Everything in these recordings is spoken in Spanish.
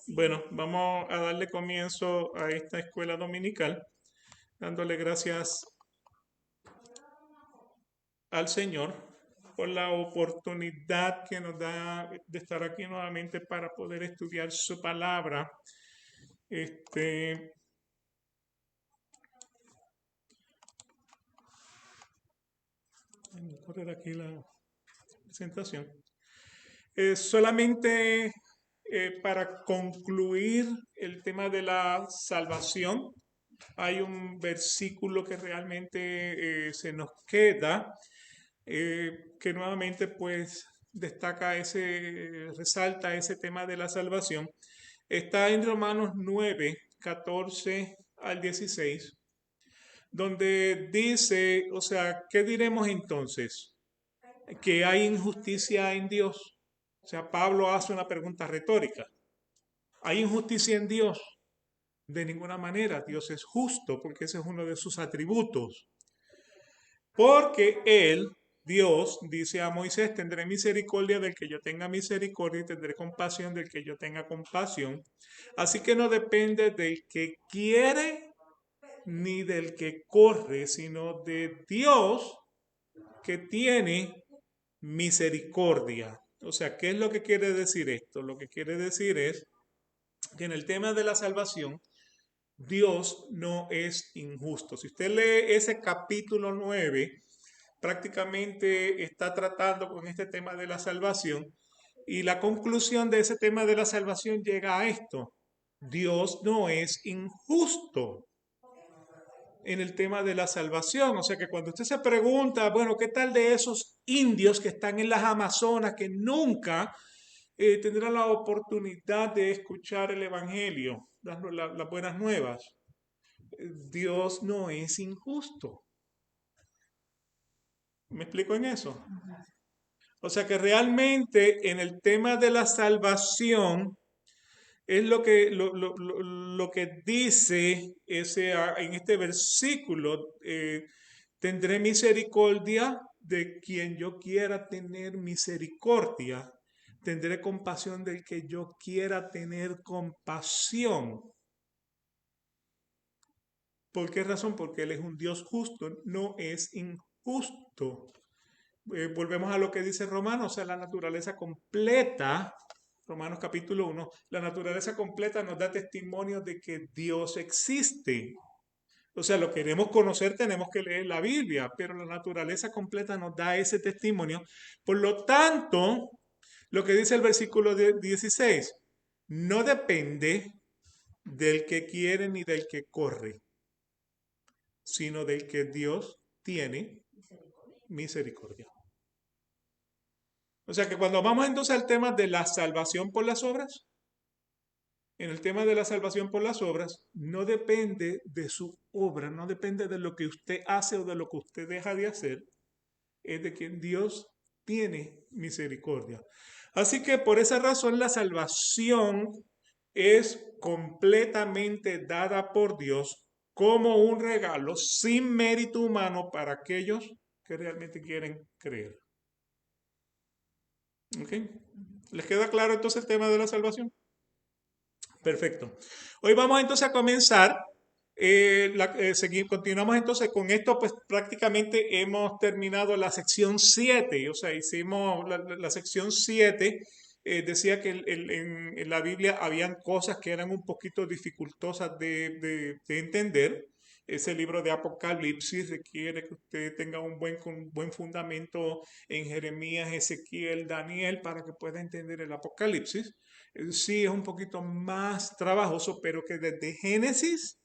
Bueno, vamos a darle comienzo a esta escuela dominical, dándole gracias al Señor por la oportunidad que nos da de estar aquí nuevamente para poder estudiar su palabra. Este, Voy a correr aquí la presentación. Solamente para concluir el tema de la salvación, hay un versículo que realmente se nos queda, que nuevamente pues destaca resalta ese tema de la salvación. Está en Romanos 9, 14 al 16, donde dice, o sea, ¿qué diremos entonces? Que hay injusticia en Dios. O sea, Pablo hace una pregunta retórica. ¿Hay injusticia en Dios? De ninguna manera. Dios es justo porque ese es uno de sus atributos. Porque Él, Dios, dice a Moisés, tendré misericordia del que yo tenga misericordia y tendré compasión del que yo tenga compasión. Así que no depende del que quiere ni del que corre, sino de Dios que tiene misericordia. O sea, ¿qué es lo que quiere decir esto? Lo que quiere decir es que en el tema de la salvación, Dios no es injusto. Si usted lee ese capítulo 9, prácticamente está tratando con este tema de la salvación y la conclusión de ese tema de la salvación llega a esto. Dios no es injusto en el tema de la salvación. O sea que cuando usted se pregunta, bueno, ¿qué tal de esos indios que están en las Amazonas que nunca tendrán la oportunidad de escuchar el Evangelio, las buenas nuevas? Dios no es injusto. ¿Me explico en eso? O sea que realmente en el tema de la salvación es lo que dice en este versículo. Tendré misericordia de quien yo quiera tener misericordia. Tendré compasión del que yo quiera tener compasión. ¿Por qué razón? Porque Él es un Dios justo, no es injusto. Volvemos a lo que dice Romanos, o sea, la naturaleza completa, Romanos capítulo 1, la naturaleza completa nos da testimonio de que Dios existe. O sea, lo queremos conocer, tenemos que leer la Biblia, pero la naturaleza completa nos da ese testimonio. Por lo tanto, lo que dice el versículo 16, no depende del que quiere ni del que corre, sino del que Dios tiene misericordia. O sea que cuando vamos entonces al tema de la salvación por las obras, en el tema de la salvación por las obras, no depende de su obra, no depende de lo que usted hace o de lo que usted deja de hacer, es de quien Dios tiene misericordia. Así que por esa razón la salvación es completamente dada por Dios como un regalo sin mérito humano para aquellos que realmente quieren creer. ¿Ok? ¿Les queda claro entonces el tema de la salvación? Perfecto. Hoy vamos entonces a comenzar. Continuamos entonces con esto, pues prácticamente hemos terminado la sección 7, o sea, hicimos la sección 7. Decía que en la Biblia habían cosas que eran un poquito dificultosas de entender. Ese libro de Apocalipsis requiere que usted tenga un buen fundamento en Jeremías, Ezequiel, Daniel, para que pueda entender el Apocalipsis. Sí es un poquito más trabajoso, pero que desde Génesis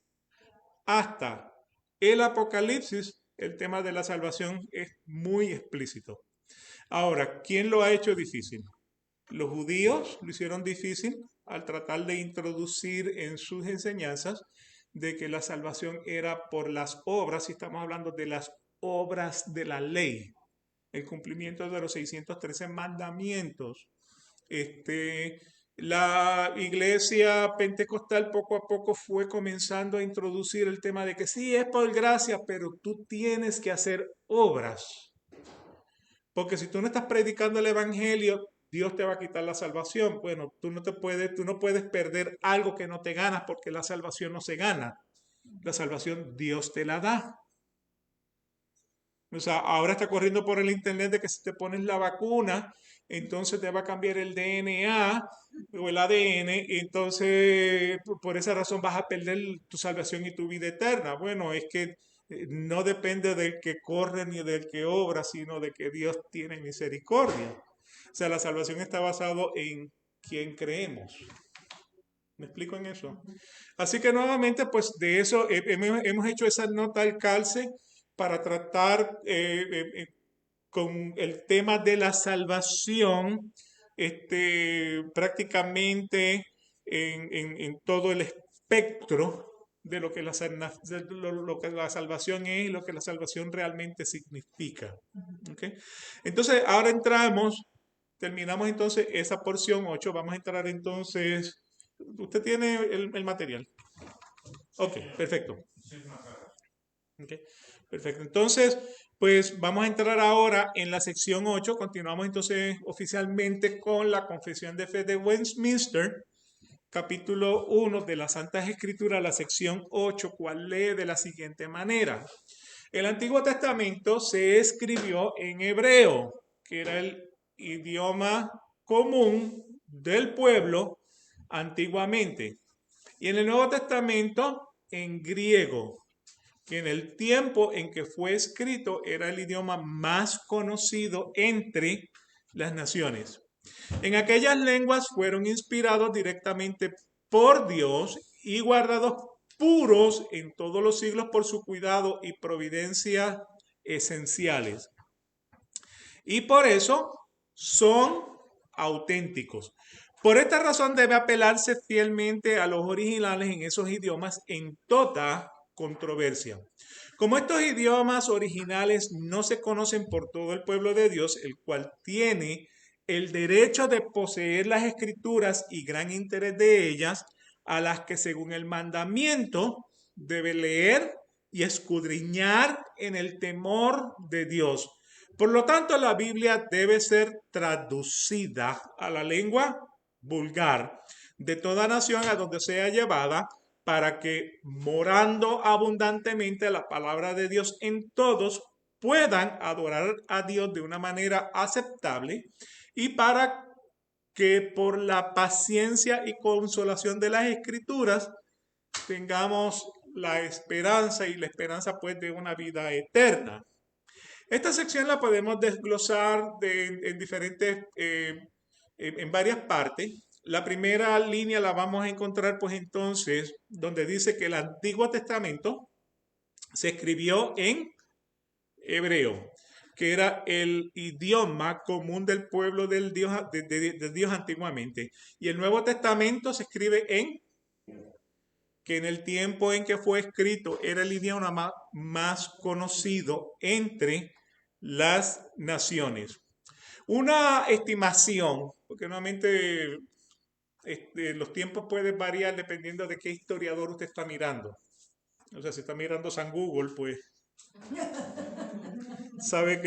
hasta el Apocalipsis, el tema de la salvación es muy explícito. Ahora, ¿quién lo ha hecho difícil? Los judíos lo hicieron difícil al tratar de introducir en sus enseñanzas de que la salvación era por las obras, y estamos hablando de las obras de la ley, el cumplimiento de los 613 mandamientos. Este, la iglesia pentecostal poco a poco fue comenzando a introducir el tema de que sí, es por gracia, pero tú tienes que hacer obras. Porque si tú no estás predicando el evangelio, Dios te va a quitar la salvación. Bueno, tú no puedes perder algo que no te ganas porque la salvación no se gana. La salvación Dios te la da. O sea, ahora está corriendo por el internet de que si te pones la vacuna, entonces te va a cambiar el DNA o el ADN, y entonces por esa razón vas a perder tu salvación y tu vida eterna. Bueno, es que no depende del que corre ni del que obra, sino de que Dios tiene misericordia. O sea, la salvación está basada en quién creemos. ¿Me explico en eso? Así que nuevamente, pues de eso hemos hecho esa nota al calce para tratar con el tema de la salvación, prácticamente en todo el espectro de lo que lo que la salvación es y lo que la salvación realmente significa. ¿Okay? Entonces, ahora terminamos entonces esa porción 8. Vamos a entrar entonces. ¿Usted tiene el material? Ok, perfecto. Okay, perfecto. Entonces, pues vamos a entrar ahora en la sección 8. Continuamos entonces oficialmente con la Confesión de Fe de Westminster, capítulo 1 de las Santas Escrituras, la sección 8, cual lee de la siguiente manera. El Antiguo Testamento se escribió en hebreo, que era el idioma común del pueblo antiguamente. Y en el Nuevo Testamento en griego, que en el tiempo en que fue escrito era el idioma más conocido entre las naciones. En aquellas lenguas fueron inspirados directamente por Dios y guardados puros en todos los siglos por su cuidado y providencia esenciales. Y por eso son auténticos. Por esta razón debe apelarse fielmente a los originales en esos idiomas en toda controversia. Como estos idiomas originales no se conocen por todo el pueblo de Dios, el cual tiene el derecho de poseer las escrituras y gran interés de ellas, a las que según el mandamiento debe leer y escudriñar en el temor de Dios. Por lo tanto, la Biblia debe ser traducida a la lengua vulgar de toda nación a donde sea llevada, para que, morando abundantemente la palabra de Dios en todos, puedan adorar a Dios de una manera aceptable, y para que por la paciencia y consolación de las Escrituras tengamos la esperanza, y la esperanza pues de una vida eterna. Esta sección la podemos desglosar en diferentes, en varias partes. La primera línea la vamos a encontrar pues entonces donde dice que el Antiguo Testamento se escribió en hebreo, que era el idioma común del pueblo del Dios, de Dios antiguamente. Y el Nuevo Testamento se escribe que en el tiempo en que fue escrito era el idioma más conocido entre las naciones. Una estimación, porque nuevamente los tiempos pueden variar dependiendo de qué historiador usted está mirando. O sea, si está mirando San Google, pues sabe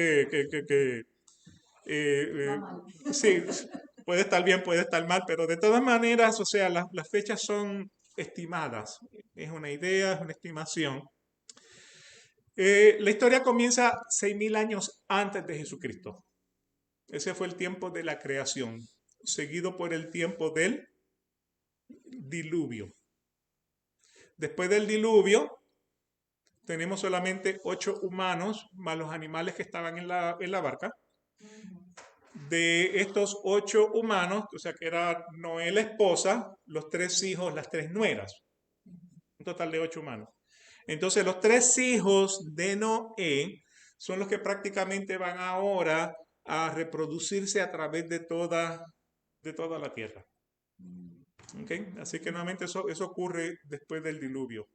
sí, puede estar bien, puede estar mal, pero de todas maneras, o sea, las fechas son estimadas. Es una idea, es una estimación. La historia comienza 6.000 años antes de Jesucristo. Ese fue el tiempo de la creación, seguido por el tiempo del diluvio. Después del diluvio, tenemos solamente 8 humanos, más los animales que estaban en la barca. De estos 8 humanos, o sea que era Noé la esposa, los 3 hijos, las 3 nueras. Un total de 8 humanos. Entonces los 3 hijos de Noé son los que prácticamente van ahora a reproducirse a través de toda la tierra. ¿Okay? Así que nuevamente eso ocurre después del diluvio.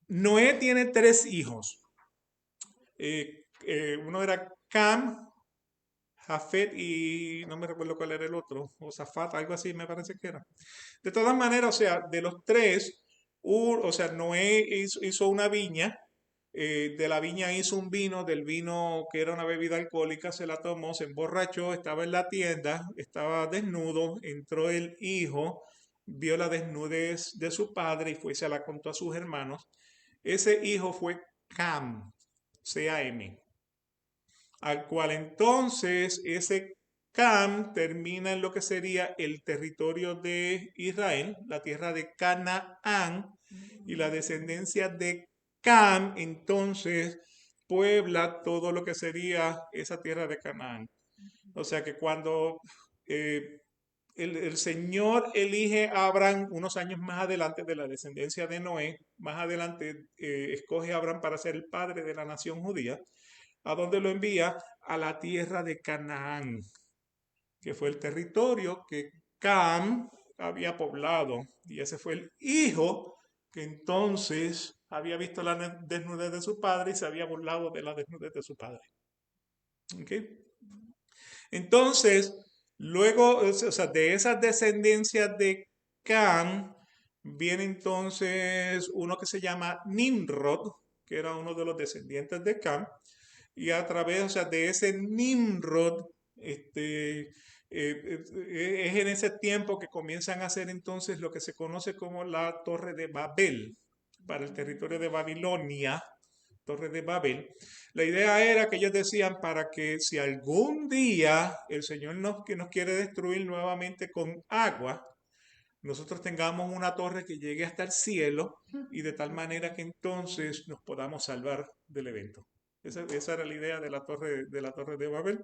Noé tiene 3 hijos. Uno era Cam, Jafet y no me recuerdo cuál era el otro, o Zafat, algo así me parece que era. De todas maneras, o sea, de los 3, o sea, Noé hizo una viña de la viña hizo un vino, del vino que era una bebida alcohólica, se la tomó, se emborrachó, estaba en la tienda, estaba desnudo, entró el hijo, vio la desnudez de su padre y fue y se la contó a sus hermanos. Ese hijo fue Cam, C-A-M, al cual entonces ese Cam termina en lo que sería el territorio de Israel, la tierra de Canaán, y la descendencia de Cam entonces puebla todo lo que sería esa tierra de Canaán. O sea que cuando eh, el Señor elige a Abraham unos años más adelante de la descendencia de Noé, más adelante escoge a Abraham para ser el padre de la nación judía, a donde lo envía a la tierra de Canaán, que fue el territorio que Cam había poblado. Y ese fue el hijo que entonces había visto la desnudez de su padre y se había burlado de la desnudez de su padre. ¿Okay? Entonces, luego, o sea, de esas descendencias de Cam, viene entonces uno que se llama Nimrod, que era uno de los descendientes de Cam, y a través, o sea, de ese Nimrod, es en ese tiempo que comienzan a hacer entonces lo que se conoce como la Torre de Babel para el territorio de Babilonia, Torre de Babel. La idea era que ellos decían para que si algún día el Señor que nos quiere destruir nuevamente con agua, nosotros tengamos una torre que llegue hasta el cielo y de tal manera que entonces nos podamos salvar del evento. Esa era la idea de la torre de Babel.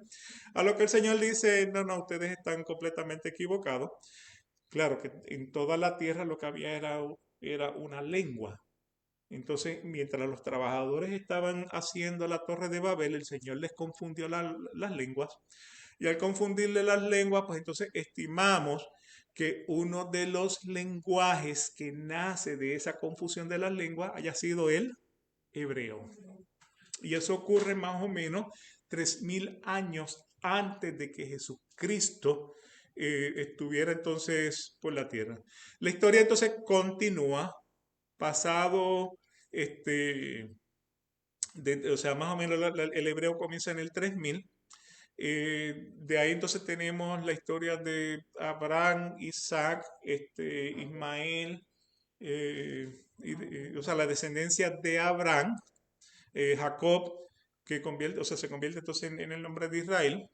A lo que el Señor dice, no, no, ustedes están completamente equivocados. Claro que en toda la tierra lo que había era una lengua. Entonces, mientras los trabajadores estaban haciendo la torre de Babel, el Señor les confundió las lenguas. Y al confundirle las lenguas, pues entonces estimamos que uno de los lenguajes que nace de esa confusión de las lenguas haya sido el hebreo. Y eso ocurre más o menos 3000 años antes de que Jesucristo estuviera entonces por la tierra. La historia entonces continúa, pasado, o sea, más o menos el hebreo comienza en el 3000. De ahí entonces tenemos la historia de Abraham, Isaac, Ismael, o sea, la descendencia de Abraham, Jacob, que convierte, o sea, se convierte entonces en el nombre de Israel.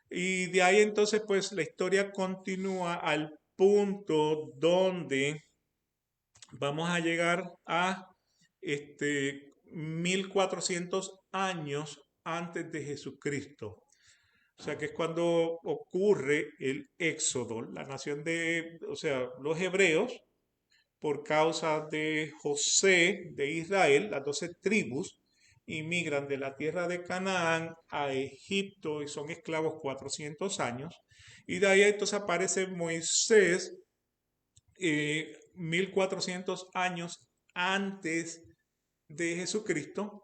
Y de ahí entonces, pues la historia continúa al punto donde vamos a llegar a 1400 años antes de Jesucristo. O sea, que es cuando ocurre el éxodo, la nación de, o sea, los hebreos, por causa de José de Israel, las 12 tribus, inmigran de la tierra de Canaán a Egipto y son esclavos 400 años. Y de ahí entonces aparece Moisés 1400 años antes de Jesucristo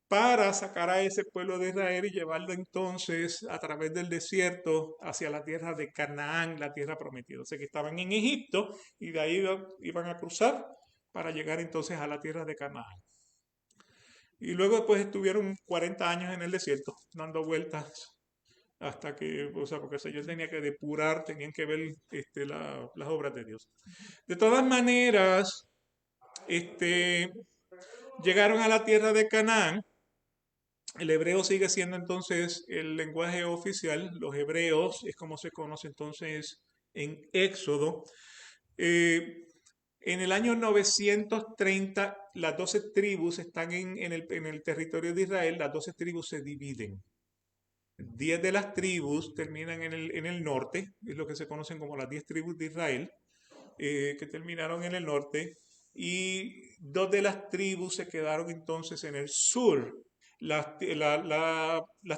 para sacar a ese pueblo de Israel y llevarlo entonces a través del desierto hacia la tierra de Canaán, la tierra prometida. O sea que estaban en Egipto y de ahí iban a cruzar para llegar entonces a la tierra de Canaán. Y luego después estuvieron 40 años en el desierto, dando vueltas hasta que, o sea, porque el Señor tenía que depurar, tenían que ver las obras de Dios. De todas maneras, llegaron a la tierra de Canaán. El hebreo sigue siendo entonces el lenguaje oficial. Los hebreos es como se conoce entonces en Éxodo. En el año 930, las 12 tribus están en el territorio de Israel. Las 12 tribus se dividen. 10 de las tribus terminan en el norte, es lo que se conocen como las 10 tribus de Israel, que terminaron en el norte, y 2 de las tribus se quedaron entonces en el sur. Las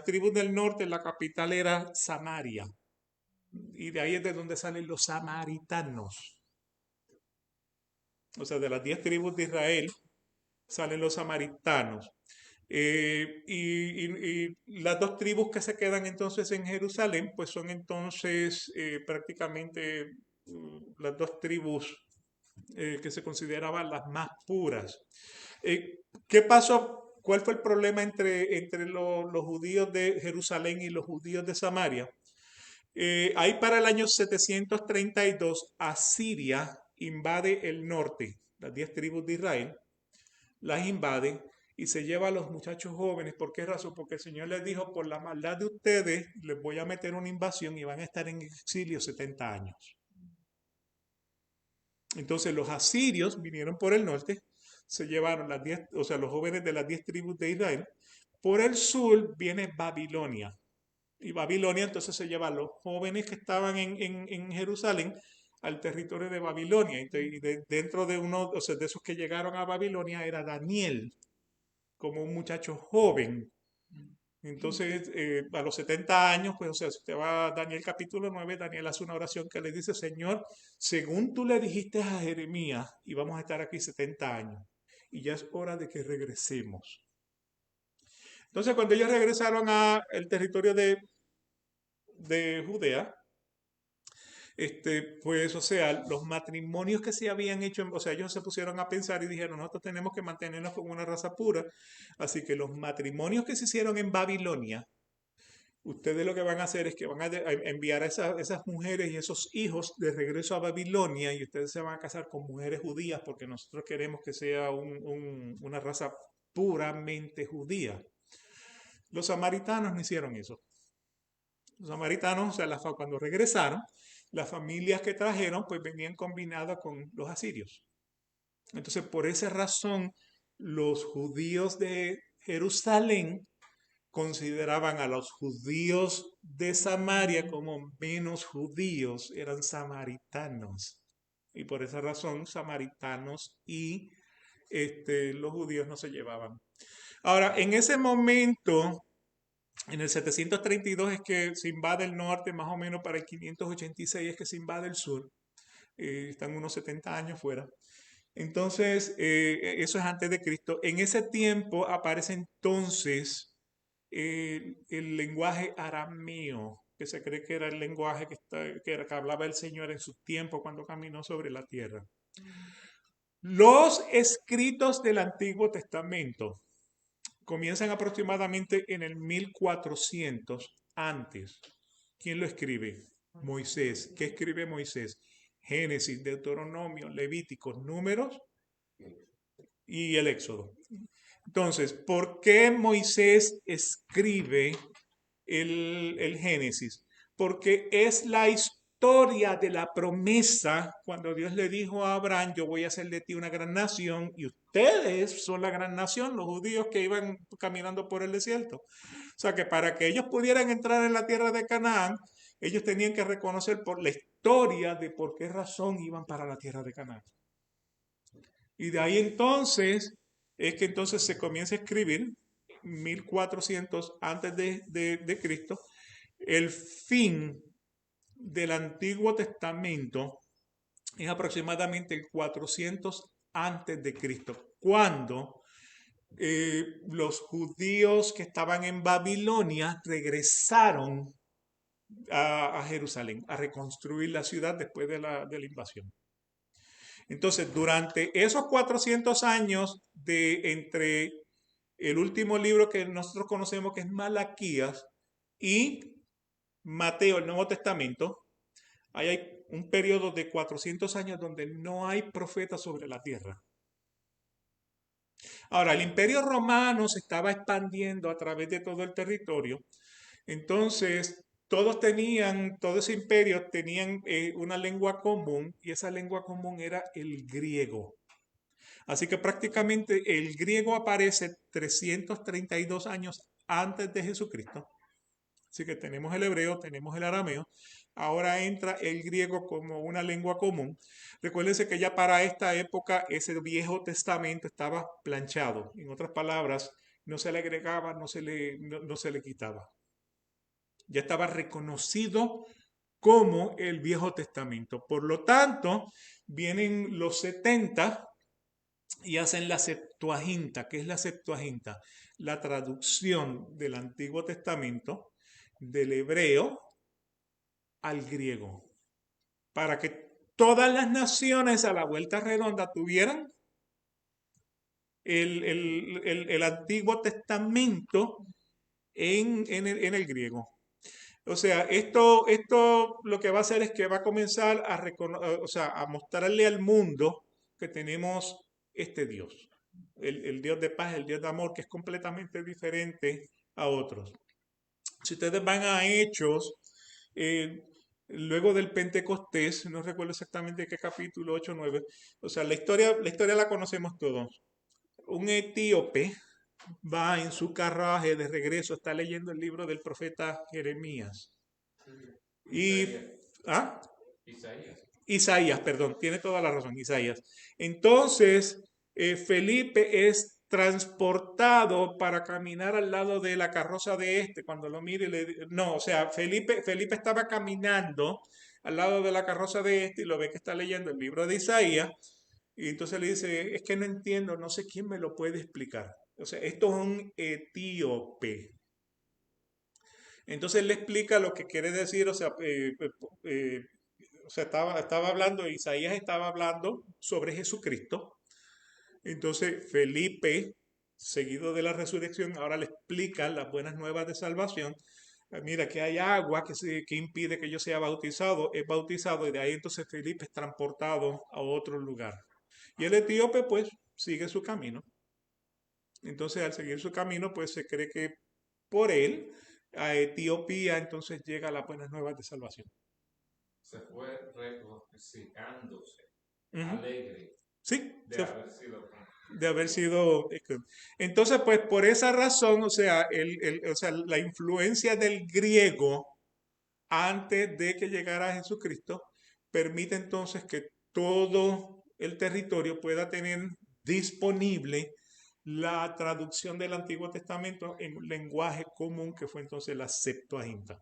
tribus del norte, la capital era Samaria, y de ahí es de donde salen los samaritanos. O sea, de las 10 tribus de Israel salen los samaritanos. Y las 2 tribus que se quedan entonces en Jerusalén, pues son entonces prácticamente las 2 tribus que se consideraban las más puras. ¿Qué pasó ¿Cuál fue el problema entre los judíos de Jerusalén y los judíos de Samaria? Ahí para el año 732, Asiria invade el norte, las 10 tribus de Israel, las invade y se lleva a los muchachos jóvenes. ¿Por qué razón? Porque el Señor les dijo, por la maldad de ustedes, les voy a meter una invasión y van a estar en exilio 70 años. Entonces los asirios vinieron por el norte, se llevaron las 10, o sea, los jóvenes de las 10 tribus de Israel. Por el sur viene Babilonia. Y Babilonia entonces se lleva a los jóvenes que estaban en Jerusalén al territorio de Babilonia. Y dentro de uno, o sea, de esos que llegaron a Babilonia era Daniel, como un muchacho joven. Entonces, a los 70 años, pues, o sea, si usted va a Daniel capítulo 9, Daniel hace una oración que le dice, Señor, según tú le dijiste a Jeremías, y vamos a estar aquí 70 años, y ya es hora de que regresemos. Entonces, cuando ellos regresaron al territorio de Judea, pues, o sea, los matrimonios que se habían hecho, o sea, ellos se pusieron a pensar y dijeron, nosotros tenemos que mantenernos como una raza pura, así que los matrimonios que se hicieron en Babilonia, ustedes lo que van a hacer es que van a enviar a esas mujeres y esos hijos de regreso a Babilonia y ustedes se van a casar con mujeres judías porque nosotros queremos que sea una raza puramente judía. Los samaritanos no hicieron eso. Los samaritanos, o sea, cuando regresaron, las familias que trajeron, pues venían combinadas con los asirios. Entonces, por esa razón, los judíos de Jerusalén consideraban a los judíos de Samaria como menos judíos, eran samaritanos. Y por esa razón, samaritanos y los judíos no se llevaban. Ahora, en ese momento, en el 732 es que se invade el norte, más o menos para el 586 es que se invade el sur. Están unos 70 años fuera. Entonces, eso es antes de Cristo. En ese tiempo aparece entonces el lenguaje arameo, que se cree que era el lenguaje que hablaba el Señor en su tiempo cuando caminó sobre la tierra. Los escritos del Antiguo Testamento comienzan aproximadamente en el 1400 antes. ¿Quién lo escribe? Moisés. ¿Qué escribe Moisés? Génesis, Deuteronomio, Levíticos, Números y el Éxodo. Entonces, ¿por qué Moisés escribe el Génesis? Porque es la historia de la promesa cuando Dios le dijo a Abraham, yo voy a hacer de ti una gran nación y ustedes son la gran nación, los judíos que iban caminando por el desierto. O sea que para que ellos pudieran entrar en la tierra de Canaán, ellos tenían que reconocer por la historia de por qué razón iban para la tierra de Canaán. Y de ahí entonces es que entonces se comienza a escribir 1400 antes de Cristo el fin del Antiguo Testamento es aproximadamente el 400 antes de Cristo, cuando los judíos que estaban en Babilonia regresaron a Jerusalén a reconstruir la ciudad después de la invasión. Entonces, durante esos 400 años entre el último libro que nosotros conocemos, que es Malaquías, y Mateo, el Nuevo Testamento, ahí hay un periodo de 400 años donde no hay profeta sobre la tierra. Ahora, el imperio romano se estaba expandiendo a través de todo el territorio. Entonces, todo ese imperio tenían una lengua común y esa lengua común era el griego. Así que prácticamente el griego aparece 332 años antes de Jesucristo. Así que tenemos el hebreo, tenemos el arameo. Ahora entra el griego como una lengua común. Recuérdense que ya para esta época ese Viejo Testamento estaba planchado. En otras palabras, no se le agregaba, no se le quitaba. Ya estaba reconocido como el Viejo Testamento. Por lo tanto, vienen los 70 y hacen la Septuaginta. ¿Qué es la Septuaginta? La traducción del Antiguo Testamento del hebreo al griego, para que todas las naciones a la vuelta redonda tuvieran el Antiguo Testamento en el griego. O sea, esto lo que va a hacer es que va a comenzar o sea, a mostrarle al mundo que tenemos este Dios, el Dios de paz, el Dios de amor, que es completamente diferente a otros. Si ustedes van a Hechos, eh, luego del Pentecostés, no recuerdo exactamente qué capítulo, 8 o 9, o sea, la historia la conocemos todos. Un etíope va en su carruaje de regreso, está leyendo el libro del profeta Jeremías. Y, ¿ah? Isaías, perdón, tiene toda la razón, Isaías. Entonces, Felipe es transportado para caminar al lado de la carroza de este. Cuando lo mire, no, o sea, Felipe estaba caminando al lado de la carroza de este y lo ve que está leyendo el libro de Isaías. Y entonces le dice, es que no entiendo, no sé quién me lo puede explicar. O sea, esto es un etíope. Entonces él le explica lo que quiere decir, eh, o sea, estaba hablando, Isaías estaba hablando sobre Jesucristo. Entonces Felipe, seguido de la resurrección, ahora le explica las buenas nuevas de salvación. Mira, que hay agua que impide que yo sea bautizado, es bautizado y de ahí entonces Felipe es transportado a otro lugar. Y el etíope pues sigue su camino. Entonces al seguir su camino pues se cree que por él a Etiopía entonces llega las buenas nuevas de salvación. Se fue regocijándose, Ujú. alegre Sí, de haber sido de haber convertido. sido. Entonces, pues por esa razón, o sea, o sea, la influencia del griego antes de que llegara Jesucristo permite entonces que todo el territorio pueda tener disponible la traducción del Antiguo Testamento en un lenguaje común que fue entonces la Septuaginta.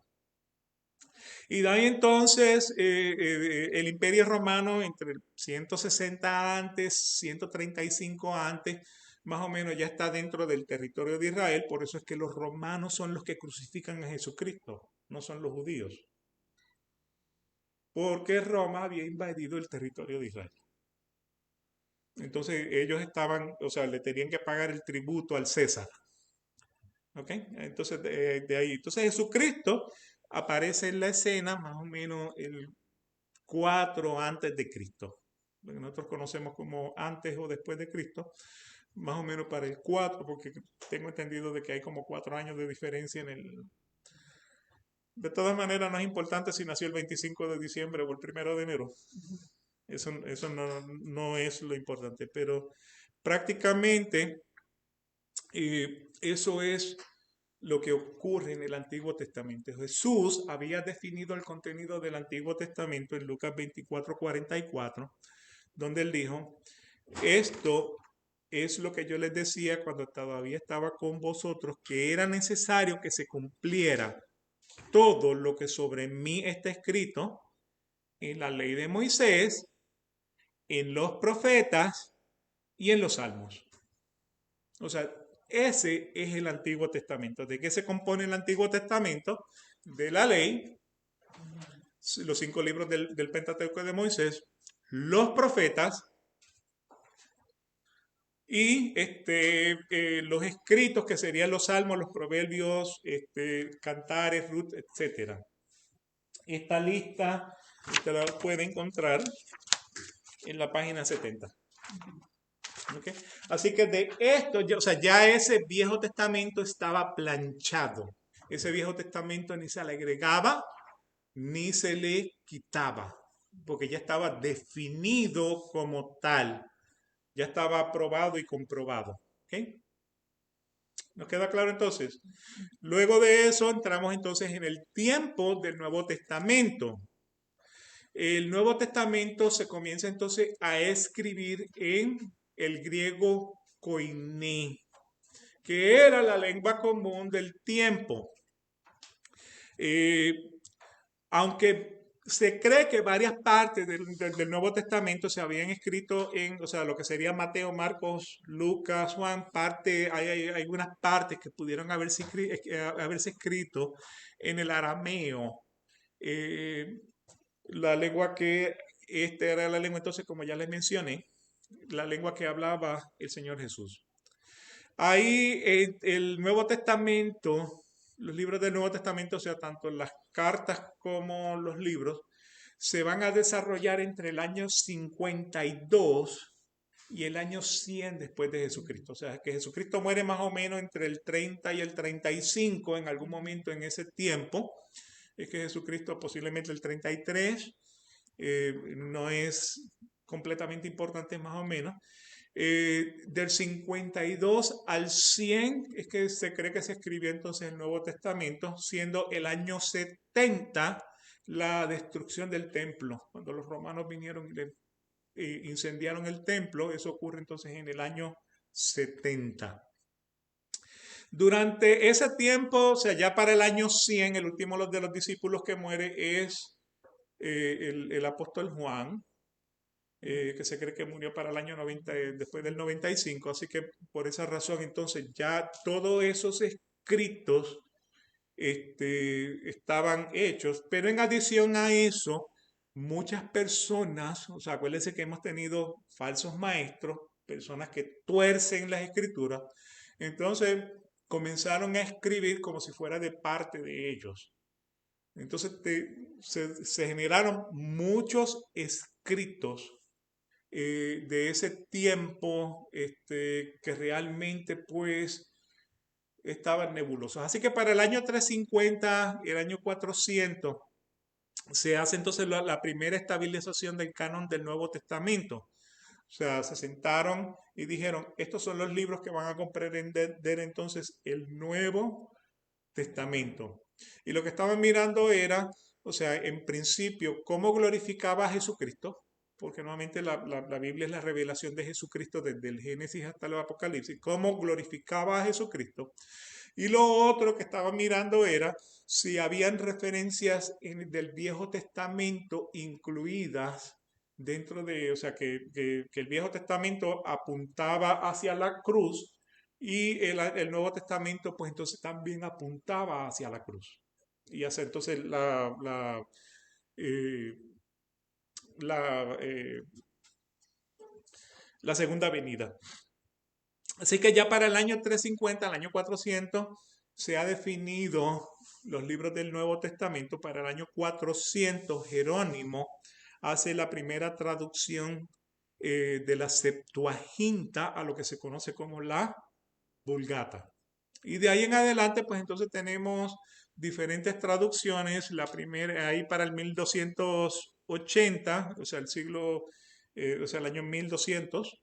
Y de ahí entonces el Imperio Romano entre el 160 antes, 135 antes, más o menos ya está dentro del territorio de Israel, por eso es que los romanos son los que crucifican a Jesucristo, no son los judíos, porque Roma había invadido el territorio de Israel. Entonces ellos estaban, o sea, le tenían que pagar el tributo al César. ¿Ok? Entonces de ahí. Entonces Jesucristo aparece en la escena más o menos el 4 antes de Cristo. Lo que nosotros conocemos como antes o después de Cristo, más o menos para el 4, porque tengo entendido de que hay como 4 años de diferencia en el. De todas maneras, no es importante si nació el 25 de diciembre o el 1 de enero. Eso no es lo importante, pero prácticamente eso es lo que ocurre en el Antiguo Testamento. Jesús había definido el contenido del Antiguo Testamento en Lucas 24:44, donde él dijo, esto es lo que yo les decía cuando todavía estaba con vosotros, que era necesario que se cumpliera todo lo que sobre mí está escrito en la ley de Moisés, en los profetas y en los salmos. O sea, ese es el Antiguo Testamento. ¿De qué se compone el Antiguo Testamento? De la ley, los 5 libros del Pentateuco de Moisés, los profetas y los escritos que serían los salmos, los proverbios, cantares, Ruth, etc. Esta lista usted la puede encontrar en la página 70. ¿Okay? Así que de esto, o sea, ya ese Viejo Testamento estaba planchado. Ese Viejo Testamento ni se le agregaba ni se le quitaba, porque ya estaba definido como tal. Ya estaba aprobado y comprobado. ¿Okay? ¿Nos queda claro entonces? Luego de eso entramos entonces en el tiempo del Nuevo Testamento. El Nuevo Testamento se comienza entonces a escribir en el griego koiné, que era la lengua común del tiempo. Eh, aunque se cree que varias partes del Nuevo Testamento se habían escrito en, o sea, lo que sería Mateo, Marcos, Lucas, Juan, hay unas partes que pudieron haberse escrito en el arameo, eh, la lengua que, esta era la lengua, entonces, como ya les mencioné, la lengua que hablaba el Señor Jesús. Ahí el Nuevo Testamento, los libros del Nuevo Testamento, o sea, tanto las cartas como los libros, se van a desarrollar entre el año 52 y el año 100 después de Jesucristo. O sea, que Jesucristo muere más o menos entre el 30 y el 35, en algún momento en ese tiempo. Es que Jesucristo posiblemente el 33, no es completamente importante, más o menos. Del 52 al 100 es que se cree que se escribió entonces el Nuevo Testamento, siendo el año 70 la destrucción del templo. Cuando los romanos vinieron y incendiaron el templo, eso ocurre entonces en el año 70. Durante ese tiempo, o sea, ya para el año 100, el último de los discípulos que muere es el apóstol Juan, que se cree que murió para el año 90, después del 95. Así que por esa razón, entonces, ya todos esos escritos estaban hechos, pero en adición a eso, muchas personas, o sea, acuérdense que hemos tenido falsos maestros, personas que tuercen las escrituras, entonces comenzaron a escribir como si fuera de parte de ellos. Entonces se generaron muchos escritos de ese tiempo que realmente pues estaban nebulosos. Así que para el año 350 y el año 400 se hace entonces la primera estabilización del canon del Nuevo Testamento. O sea, se sentaron y dijeron, estos son los libros que van a comprender entonces el Nuevo Testamento. Y lo que estaban mirando era, o sea, en principio, cómo glorificaba a Jesucristo, porque nuevamente la Biblia es la revelación de Jesucristo desde el Génesis hasta el Apocalipsis, cómo glorificaba a Jesucristo. Y lo otro que estaba mirando era si habían referencias del Viejo Testamento incluidas dentro de, o sea, que el Viejo Testamento apuntaba hacia la cruz y el Nuevo Testamento pues entonces también apuntaba hacia la cruz. Y hacer entonces eh, la, eh, la segunda venida. Así que ya para el año 350, el año 400, se ha definido los libros del Nuevo Testamento. Para el año 400, Jerónimo hace la primera traducción de la Septuaginta a lo que se conoce como la Vulgata. Y de ahí en adelante, pues entonces tenemos diferentes traducciones. La primera, ahí para el 1280, o sea, o sea, el año 1200,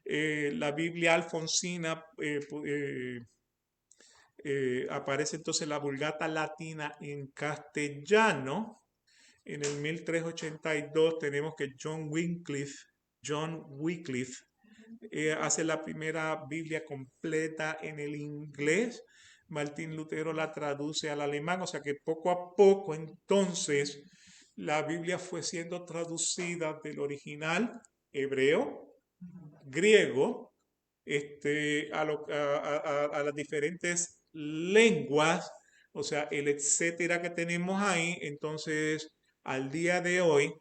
la Biblia alfonsina, aparece entonces la Vulgata Latina en castellano. En el 1382 tenemos que John Wycliffe hace la primera Biblia completa en el inglés. Martín Lutero la traduce al alemán, o sea que poco a poco entonces la Biblia fue siendo traducida del original hebreo, griego, a las diferentes lenguas, o sea, el etcétera que tenemos ahí. Entonces, al día de hoy,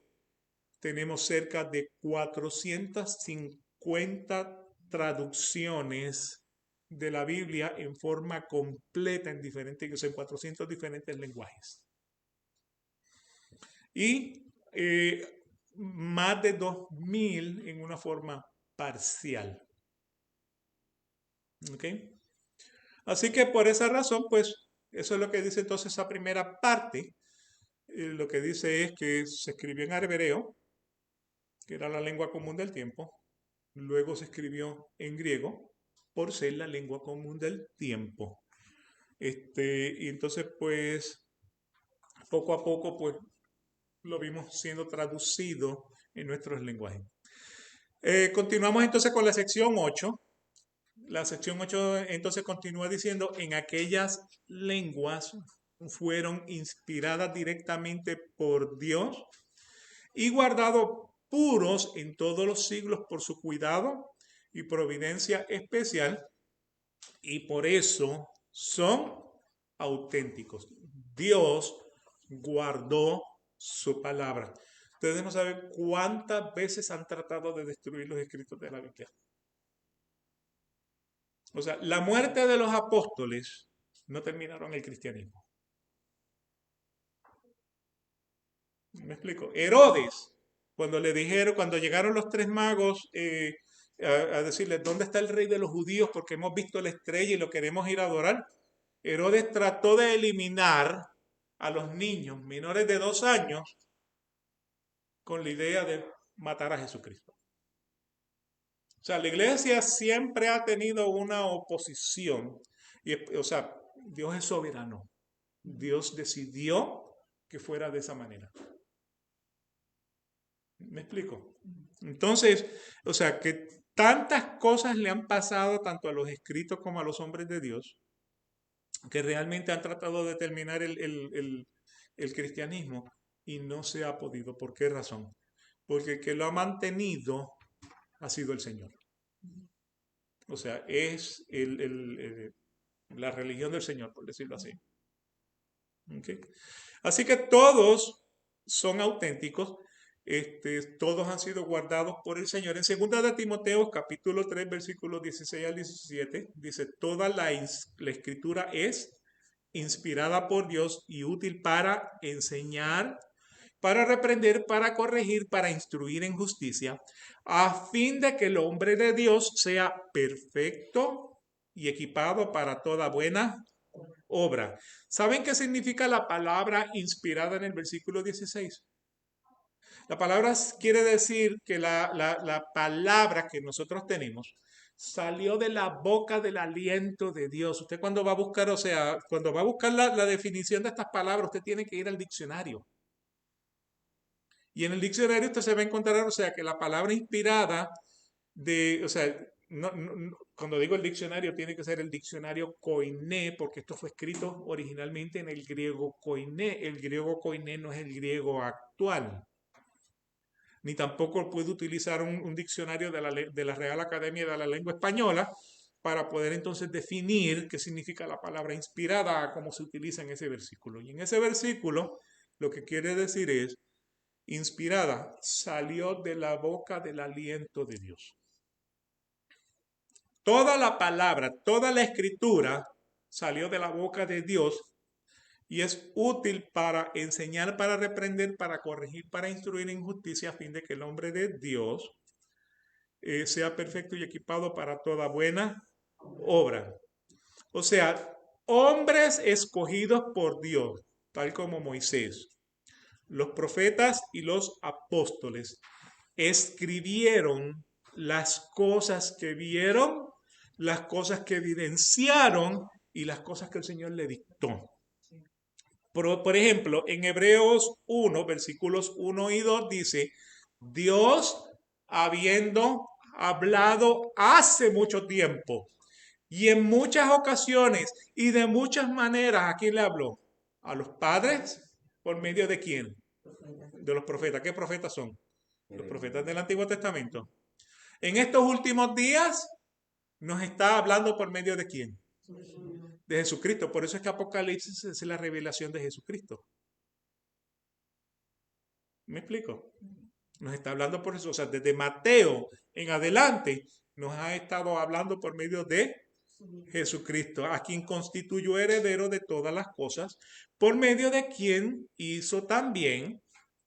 tenemos cerca de 450 traducciones de la Biblia en forma completa en diferentes, o sea, en 400 diferentes lenguajes. Y más de 2000 en una forma parcial. ¿Ok? Así que por esa razón, pues, eso es lo que dice entonces esa primera parte. Lo que dice es que se escribió en hebreo, que era la lengua común del tiempo. Luego se escribió en griego, por ser la lengua común del tiempo. Y entonces, pues, poco a poco, pues, lo vimos siendo traducido en nuestros lenguajes. Continuamos entonces con la sección 8. La sección 8 entonces continúa diciendo, en aquellas lenguas fueron inspiradas directamente por Dios y guardados puros en todos los siglos por su cuidado y providencia especial, y por eso son auténticos. Dios guardó su palabra. Ustedes no saben cuántas veces han tratado de destruir los escritos de la Biblia. O sea, la muerte de los apóstoles no terminaron el cristianismo. ¿Me explico? Herodes, cuando llegaron los tres magos a decirles, ¿dónde está el rey de los judíos? Porque hemos visto la estrella y lo queremos ir a adorar. Herodes trató de eliminar a los niños menores de 2 años con la idea de matar a Jesucristo. O sea, la iglesia siempre ha tenido una oposición. O sea, Dios es soberano. Dios decidió que fuera de esa manera. ¿Me explico? Entonces, o sea, que tantas cosas le han pasado tanto a los escritos como a los hombres de Dios, que realmente han tratado de terminar el cristianismo y no se ha podido. ¿Por qué razón? Porque el que lo ha mantenido ha sido el Señor. O sea, es la religión del Señor, por decirlo así. ¿Okay? Así que todos son auténticos, todos han sido guardados por el Señor. En 2 de Timoteo, capítulo 3, versículos 16 al 17, dice, toda la escritura es inspirada por Dios y útil para enseñar, para reprender, para corregir, para instruir en justicia, a fin de que el hombre de Dios sea perfecto y equipado para toda buena obra. ¿Saben qué significa la palabra inspirada en el versículo 16? La palabra quiere decir que la palabra que nosotros tenemos salió de la boca del aliento de Dios. Usted cuando va a buscar, o sea, cuando va a buscar la definición de estas palabras, usted tiene que ir al diccionario. Y en el diccionario usted se va a encontrar, o sea, que la palabra inspirada o sea, cuando digo el diccionario, tiene que ser el diccionario Koiné, porque esto fue escrito originalmente en el griego Koiné. El griego Koiné no es el griego actual. Ni tampoco puede utilizar un diccionario de la Real Academia de la Lengua Española para poder entonces definir qué significa la palabra inspirada, cómo se utiliza en ese versículo. Y en ese versículo lo que quiere decir es, inspirada, salió de la boca del aliento de Dios. Toda la palabra, toda la escritura salió de la boca de Dios y es útil para enseñar, para reprender, para corregir, para instruir en justicia, a fin de que el hombre de Dios sea perfecto y equipado para toda buena obra. O sea, hombres escogidos por Dios, tal como Moisés, los profetas y los apóstoles, escribieron las cosas que vieron, las cosas que evidenciaron y las cosas que el Señor le dictó. Por ejemplo, en Hebreos 1, versículos 1 y 2 dice, Dios habiendo hablado hace mucho tiempo y en muchas ocasiones y de muchas maneras, ¿a quién le habló? A los padres, ¿por medio de quién? De los profetas. ¿Qué profetas son? Los profetas del Antiguo Testamento. En estos últimos días nos está hablando por medio de quién? De Jesucristo. Por eso es que Apocalipsis es la revelación de Jesucristo. ¿Me explico? Nos está hablando por eso. O sea, desde Mateo en adelante nos ha estado hablando por medio de Jesucristo, a quien constituyó heredero de todas las cosas, por medio de quien hizo también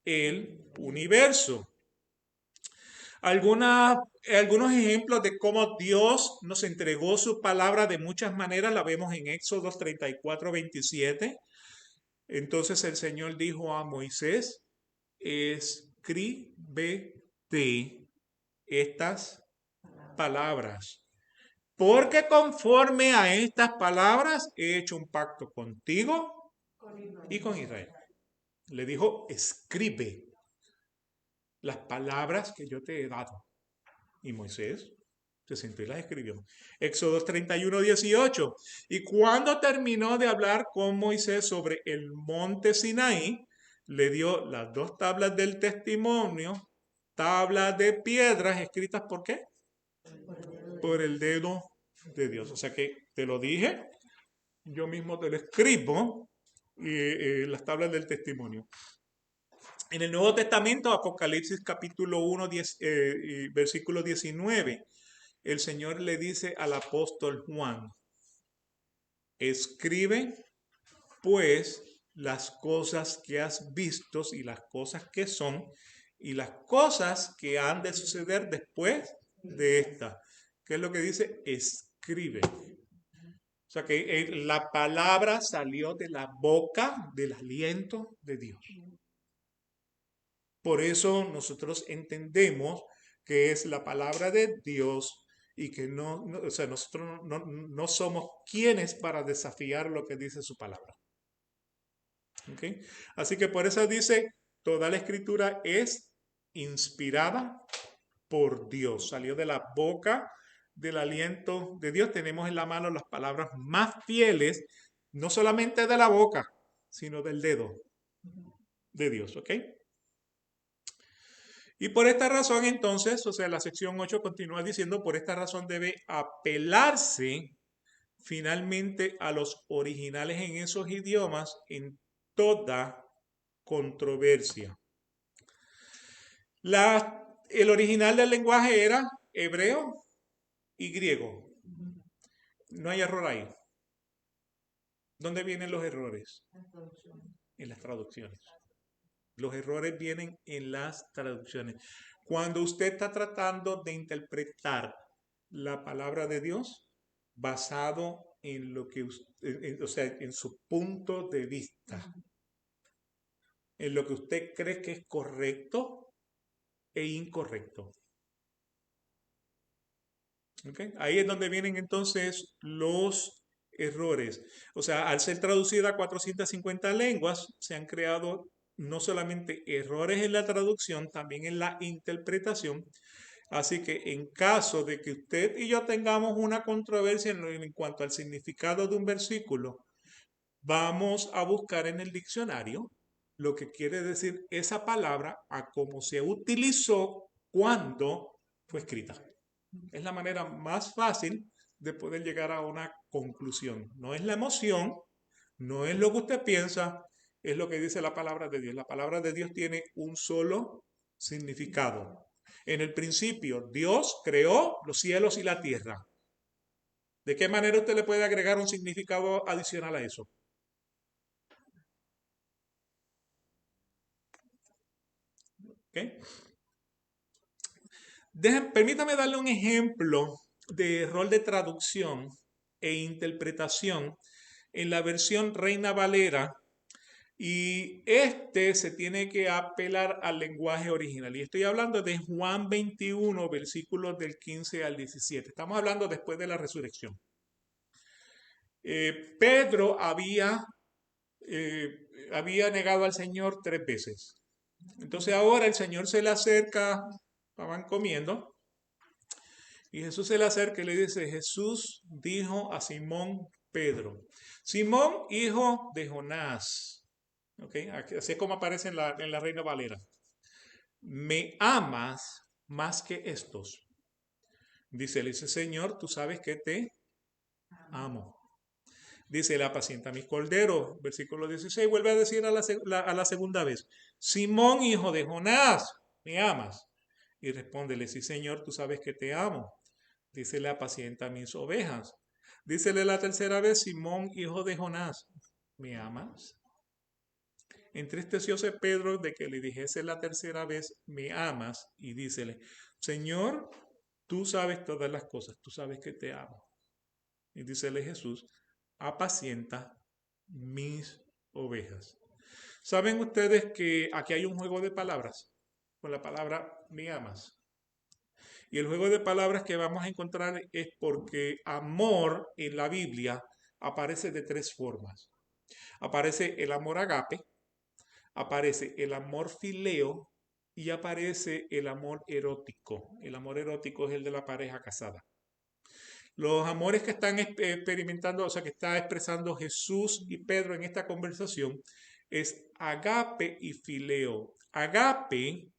el universo. Algunos ejemplos de cómo Dios nos entregó su palabra de muchas maneras la vemos en Éxodo 34, 27. Entonces el Señor dijo a Moisés, escríbete estas palabras, porque conforme a estas palabras he hecho un pacto contigo y con Israel. Le dijo, escribe las palabras que yo te he dado. Y Moisés se sentó y las escribió. Éxodo 31, 18. Y cuando terminó de hablar con Moisés sobre el monte Sinaí, le dio las 2 tablas del testimonio, tablas de piedras escritas ¿por qué? Por el dedo de Dios. O sea que te lo dije, yo mismo te lo escribo, las tablas del testimonio. En el Nuevo Testamento, Apocalipsis capítulo 1, versículo 19. el Señor le dice al apóstol Juan, escribe pues las cosas que has visto y las cosas que son y las cosas que han de suceder después de esta. ¿Qué es lo que dice? Escribe. O sea que la palabra salió de la boca del aliento de Dios. Por eso nosotros entendemos que es la palabra de Dios y que o sea, nosotros no somos quienes para desafiar lo que dice su palabra. ¿Okay? Así que por eso dice, toda la escritura es inspirada por Dios. Salió de la boca del aliento de Dios. Tenemos en la mano las palabras más fieles, no solamente de la boca, sino del dedo de Dios. ¿Ok? Y por esta razón entonces, o sea, la sección 8 continúa diciendo, por esta razón debe apelarse finalmente a los originales en esos idiomas en toda controversia. El original del lenguaje era hebreo y griego. No hay error ahí. ¿Dónde vienen los errores? En las traducciones. Los errores vienen en las traducciones. Cuando usted está tratando de interpretar la palabra de Dios basado en lo que usted, o sea, en su punto de vista, en lo que usted cree que es correcto e incorrecto. ¿Okay? Ahí es donde vienen entonces los errores. O sea, al ser traducida a 450 lenguas, se han creado no solamente errores en la traducción, también en la interpretación. Así que en caso de que usted y yo tengamos una controversia en cuanto al significado de un versículo, vamos a buscar en el diccionario lo que quiere decir esa palabra a cómo se utilizó cuando fue escrita. Es la manera más fácil de poder llegar a una conclusión. No es la emoción, no es lo que usted piensa, es lo que dice la palabra de Dios. La palabra de Dios tiene un solo significado. En el principio, Dios creó los cielos y la tierra. ¿De qué manera usted le puede agregar un significado adicional a eso? ¿Okay? Permítame darle un ejemplo de error de traducción e interpretación en la versión Reina Valera, y se tiene que apelar al lenguaje original. Y estoy hablando de Juan 21, versículos del 15 al 17. Estamos hablando después de la resurrección. Pedro había negado al Señor 3 veces. Entonces ahora el Señor se le acerca, estaban comiendo, y Jesús se le acerca y le dice, Jesús dijo a Simón Pedro, Simón, hijo de Jonás, ¿okay? Así es como aparece en la Reina Valera, ¿me amas más que estos? Dice, le dice, Señor, tú sabes que te amo. Dice, le apacienta mis corderos. Versículo 16, vuelve a decir a la segunda vez, Simón, hijo de Jonás, ¿me amas? Y respóndele, sí, Señor, tú sabes que te amo. Dice, le apacienta mis ovejas. Dícele la tercera vez, Simón, hijo de Jonás, ¿me amas? Entristecióse Pedro de que le dijese la tercera vez, ¿me amas? Y dícele, Señor, tú sabes todas las cosas, tú sabes que te amo. Y dícele Jesús, apacienta mis ovejas. ¿Saben ustedes que aquí hay un juego de palabras con la palabra me amas? Y el juego de palabras que vamos a encontrar es porque amor en la Biblia aparece de 3 formas. Aparece el amor agape, aparece el amor fileo y aparece el amor erótico. El amor erótico es el de la pareja casada. Los amores que están experimentando, o sea, que está expresando Jesús y Pedro en esta conversación es agape y fileo. Agape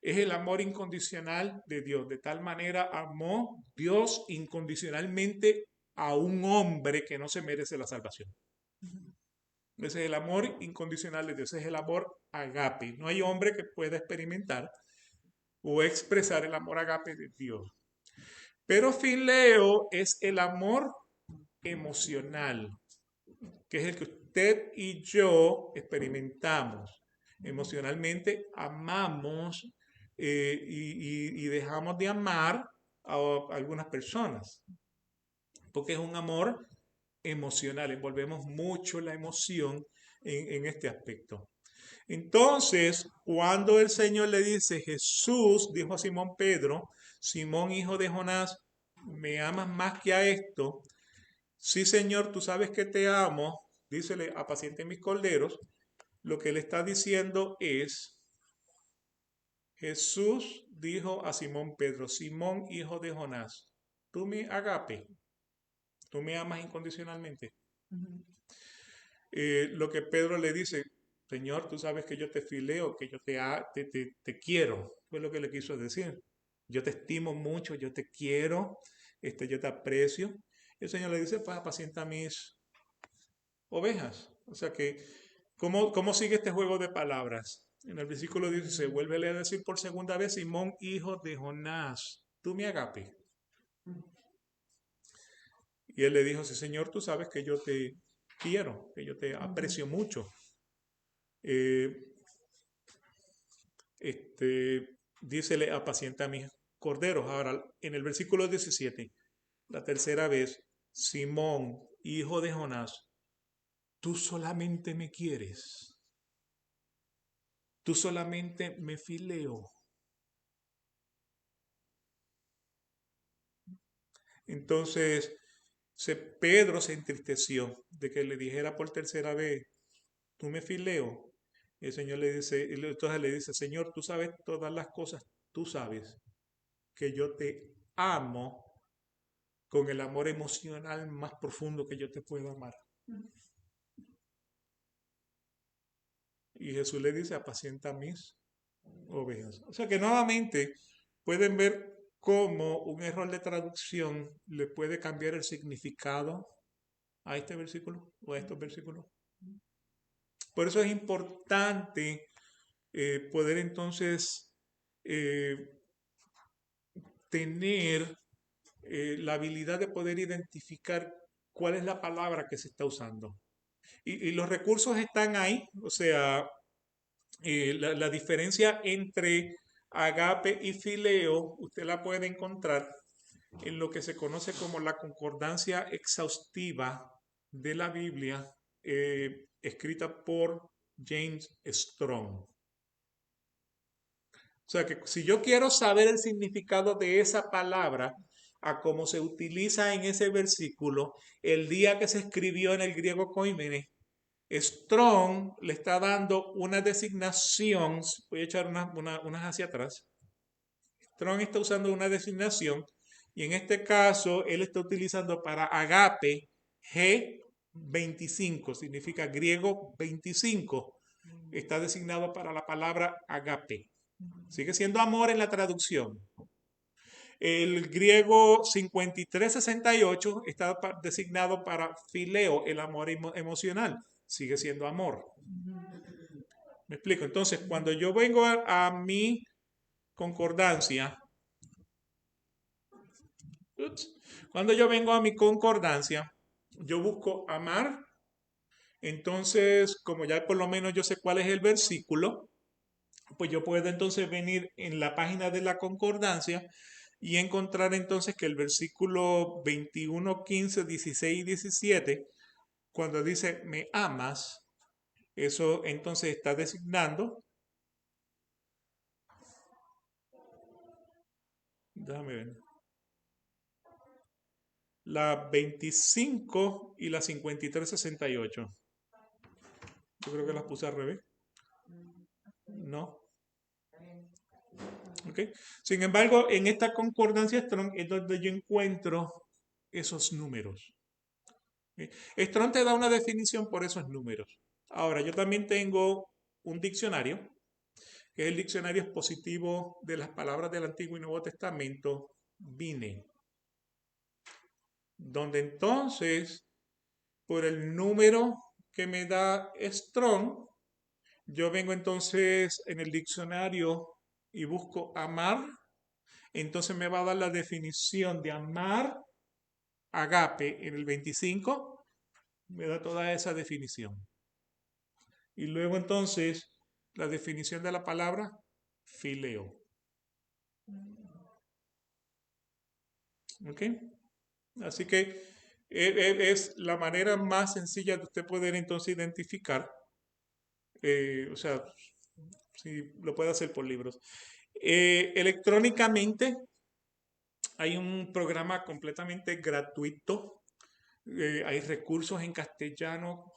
es el amor incondicional de Dios. De tal manera amó Dios incondicionalmente a un hombre que no se merece la salvación. Ese es el amor incondicional de Dios. Ese es el amor agape. No hay hombre que pueda experimentar o expresar el amor agape de Dios. Pero fileo es el amor emocional, que es el que usted y yo experimentamos. Emocionalmente amamos y dejamos de amar a algunas personas, porque es un amor emocional, envolvemos mucho la emoción en este aspecto. Entonces, cuando el Señor le dice, Jesús dijo a Simón Pedro, Simón hijo de Jonás, ¿me amas más que a esto? Sí, Señor, tú sabes que te amo. Dícele, apaciente mis corderos. Lo que le está diciendo es, Jesús dijo a Simón Pedro, Simón hijo de Jonás, tú me agape, tú me amas incondicionalmente. Lo que Pedro le dice, Señor, tú sabes que yo te fileo, que yo te quiero. Fue lo que le quiso decir. Yo te estimo mucho, yo te quiero, yo te aprecio. El Señor le dice, pues apacienta mis ovejas. O sea que, ¿cómo sigue este juego de palabras? En el versículo 16, vuelve a decir por segunda vez, Simón, hijo de Jonás, tú me agape. Y él le dijo, sí, Señor, tú sabes que yo te quiero, que yo te aprecio mucho. Dícele, apacienta a mis corderos. Ahora, en el versículo 17, la tercera vez, Simón, hijo de Jonás, tú solamente me quieres, tú solamente me fileo. Entonces, Pedro se entristeció de que le dijera por tercera vez, tú me fileo. Y el Señor le dice, entonces le dice, Señor, tú sabes todas las cosas, tú sabes que yo te amo con el amor emocional más profundo que yo te puedo amar. Y Jesús le dice, apacienta mis ovejas. O sea que nuevamente pueden ver cómo un error de traducción le puede cambiar el significado a este versículo o a estos versículos. Por eso es importante poder entonces eh, tener la habilidad de poder identificar cuál es la palabra que se está usando. Y los recursos están ahí, o sea, la diferencia entre agape y fileo, usted la puede encontrar en lo que se conoce como la concordancia exhaustiva de la Biblia, escrita por James Strong. O sea que si yo quiero saber el significado de esa palabra, a cómo se utiliza en ese versículo, el día que se escribió en el griego koimenes, Strong le está dando una designación, voy a echar unas hacia atrás. Strong está usando una designación y en este caso él está utilizando para agape G25, significa griego 25. Está designado para la palabra agape. Sigue siendo amor en la traducción. El griego 5368 está designado para fileo, el amor emocional. Sigue siendo amor. ¿Me explico? Entonces, cuando yo vengo a mi concordancia, cuando yo vengo a mi concordancia, yo busco amar. Entonces, como ya por lo menos yo sé cuál es el versículo, pues yo puedo entonces venir en la página de la concordancia y encontrar entonces que el versículo 21, 15, 16 y 17, cuando dice me amas, eso entonces está designando, déjame ver, la 25 y la 5368. Yo creo que las puse al revés. No. ¿Okay? Sin embargo, en esta concordancia Strong es donde yo encuentro esos números. ¿Okay? Strong te da una definición por esos números. Ahora, yo también tengo un diccionario, que es el diccionario expositivo de las palabras del Antiguo y Nuevo Testamento, Vine, donde entonces, por el número que me da Strong, yo vengo entonces en el diccionario y busco amar entonces me va a dar la definición de amar, agape, en el 25, me da toda esa definición. Y luego entonces la definición de la palabra fileo. ¿Ok? Así que es la manera más sencilla de usted poder entonces identificar, o sea, si lo puede hacer por libros. Electrónicamente hay un programa completamente gratuito, hay recursos en castellano,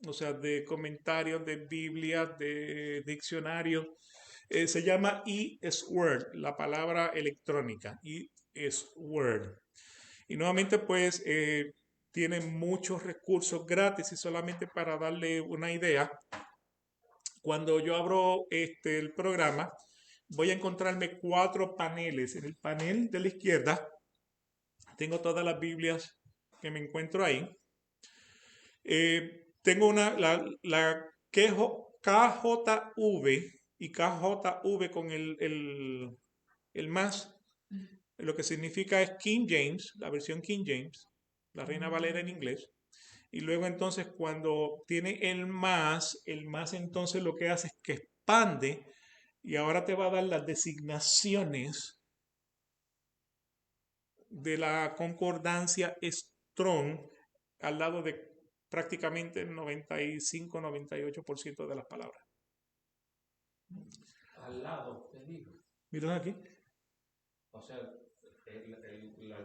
o sea, de comentarios de Biblia, de diccionarios. Se llama eSword, la palabra electrónica, eSword. Y nuevamente, pues, tiene muchos recursos gratis y solamente para darle una idea, cuando yo abro el programa, voy a encontrarme 4 paneles. En el panel de la izquierda tengo todas las Biblias que me encuentro ahí. Tengo la KJV y KJV con el más, lo que significa es King James, la versión King James, la Reina Valera en inglés. Y luego entonces cuando tiene el más entonces lo que hace es que expande y ahora te va a dar las designaciones de la concordancia Strong al lado de prácticamente el 95-98% de las palabras. Al lado, te digo. Miren aquí. O sea, el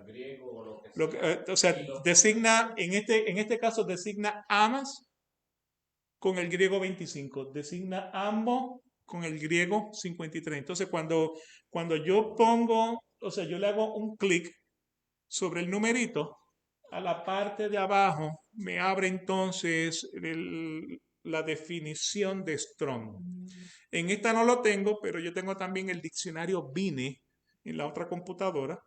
griego o lo que O sea, y designa, en este caso designa amas con el griego 25, designa amo con el griego 53. Entonces, cuando yo pongo, o sea, yo le hago un clic sobre el numerito, a la parte de abajo me abre entonces la definición de Strong. En esta no lo tengo, pero yo tengo también el diccionario Vine en la otra computadora,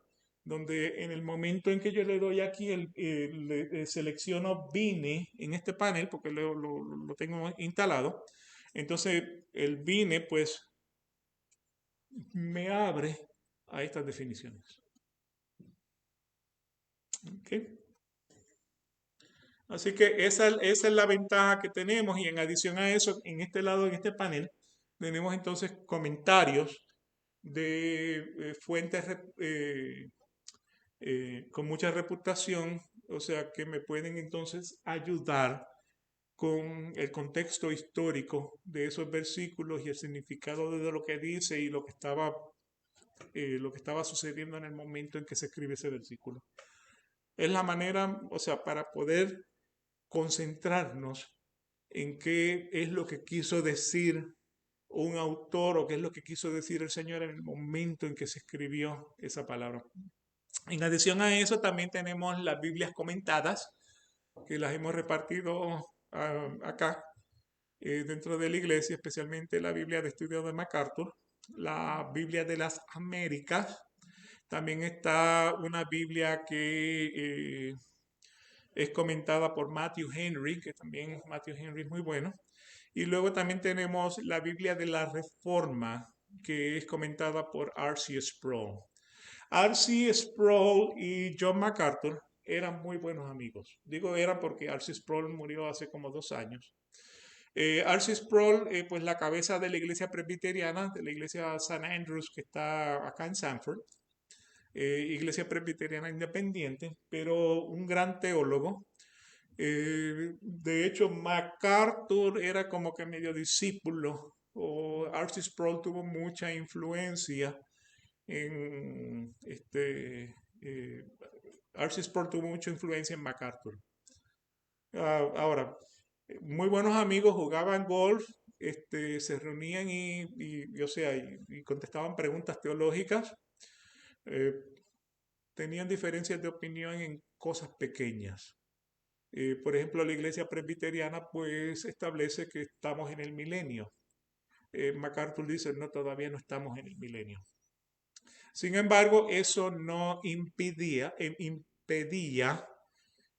donde en el momento en que yo le doy aquí, selecciono Vine en este panel, porque lo tengo instalado, entonces el Vine pues me abre a estas definiciones. ¿Okay? Así que esa es la ventaja que tenemos y en adición a eso, en este lado, en este panel, tenemos entonces comentarios de fuentes con mucha reputación, o sea, que me pueden entonces ayudar con el contexto histórico de esos versículos y el significado de lo que dice y lo que estaba sucediendo en el momento en que se escribe ese versículo. Es la manera, o sea, para poder concentrarnos en qué es lo que quiso decir un autor o qué es lo que quiso decir el Señor en el momento en que se escribió esa palabra. En adición a eso, también tenemos las Biblias comentadas, que las hemos repartido acá dentro de la iglesia, especialmente la Biblia de Estudio de MacArthur, la Biblia de las Américas. También está una Biblia que es comentada por Matthew Henry, que también Matthew Henry es muy bueno. Y luego también tenemos la Biblia de la Reforma, que es comentada por R.C. Sproul. R.C. Sproul y John MacArthur eran muy buenos amigos. Digo eran porque R.C. Sproul murió hace como 2 años. R.C. Sproul, pues la cabeza de la iglesia presbiteriana, de la iglesia St. Andrews, que está acá en Sanford, iglesia presbiteriana independiente, pero un gran teólogo. De hecho, MacArthur era como que medio discípulo, o R.C. Sproul tuvo mucha influencia en R.C. Sproul tuvo mucha influencia en MacArthur. Ahora, muy buenos amigos, jugaban golf, se reunían o sea, y contestaban preguntas teológicas. Eh, Tenían diferencias de opinión en cosas pequeñas. Por ejemplo, la iglesia presbiteriana pues establece que estamos en el milenio. MacArthur dice, no, todavía no estamos en el milenio. Sin embargo, eso no impedía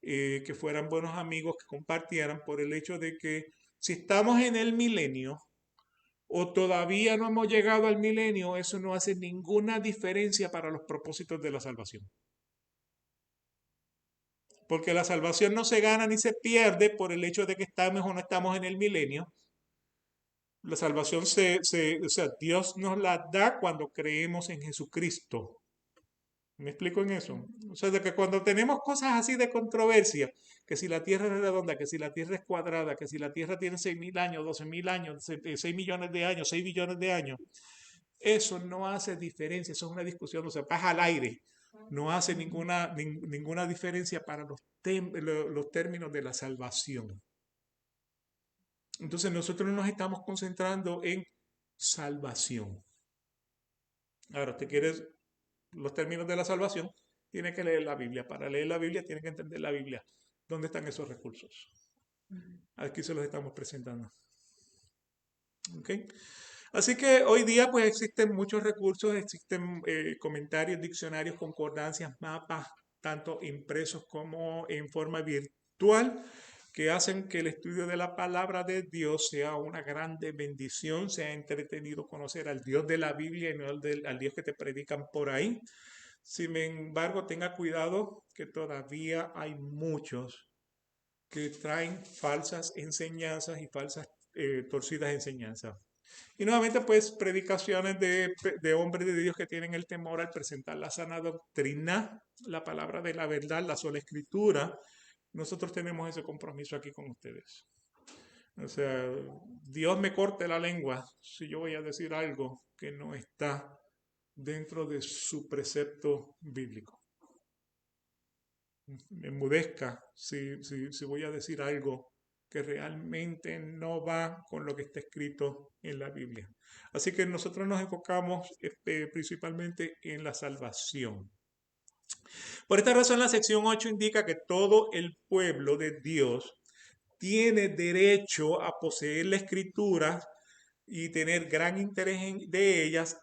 que fueran buenos amigos, que compartieran por el hecho de que si estamos en el milenio, o todavía no hemos llegado al milenio, eso no hace ninguna diferencia para los propósitos de la salvación. Porque la salvación no se gana ni se pierde por el hecho de que estamos o no estamos en el milenio. La salvación o sea, Dios nos la da cuando creemos en Jesucristo. ¿Me explico en eso? O sea, de que cuando tenemos cosas así de controversia, que si la Tierra es redonda, que si la Tierra es cuadrada, que si la Tierra tiene 6.000 años, 12.000 años, 6 millones de años, 6 billones de años, eso no hace diferencia, eso es una discusión, o sea, pasa al aire, no hace ninguna diferencia para los términos de la salvación. Entonces nosotros nos estamos concentrando en salvación. Ahora, ¿te quieres los términos de la salvación? Tiene que leer la Biblia. Para leer la Biblia tiene que entender la Biblia. ¿Dónde están esos recursos? Aquí se los estamos presentando. ¿Okay? Así que hoy día pues existen muchos recursos, existen comentarios, diccionarios, concordancias, mapas, tanto impresos como en forma virtual, que hacen que el estudio de la palabra de Dios sea una grande bendición, sea entretenido conocer al Dios de la Biblia y no al Dios que te predican por ahí. Sin embargo, tenga cuidado que todavía hay muchos que traen falsas enseñanzas y falsas torcidas enseñanzas. Y nuevamente, pues, predicaciones de hombres de Dios que tienen el temor al presentar la sana doctrina, la palabra de la verdad, la sola escritura. Nosotros tenemos ese compromiso aquí con ustedes. O sea, Dios me corte la lengua si yo voy a decir algo que no está dentro de su precepto bíblico. Me enmudezca si voy a decir algo que realmente no va con lo que está escrito en la Biblia. Así que nosotros nos enfocamos principalmente en la salvación. Por esta razón, la sección 8 indica que todo el pueblo de Dios tiene derecho a poseer la escritura y tener gran interés de ellas,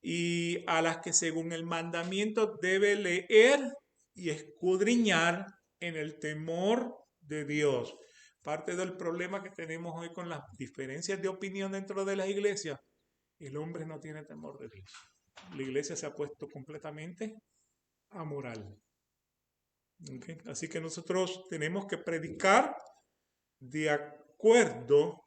y a las que según el mandamiento debe leer y escudriñar en el temor de Dios. Parte del problema que tenemos hoy con las diferencias de opinión dentro de las iglesias, el hombre no tiene temor de Dios. La iglesia se ha puesto completamente amoral. ¿Okay? Así que nosotros tenemos que predicar de acuerdo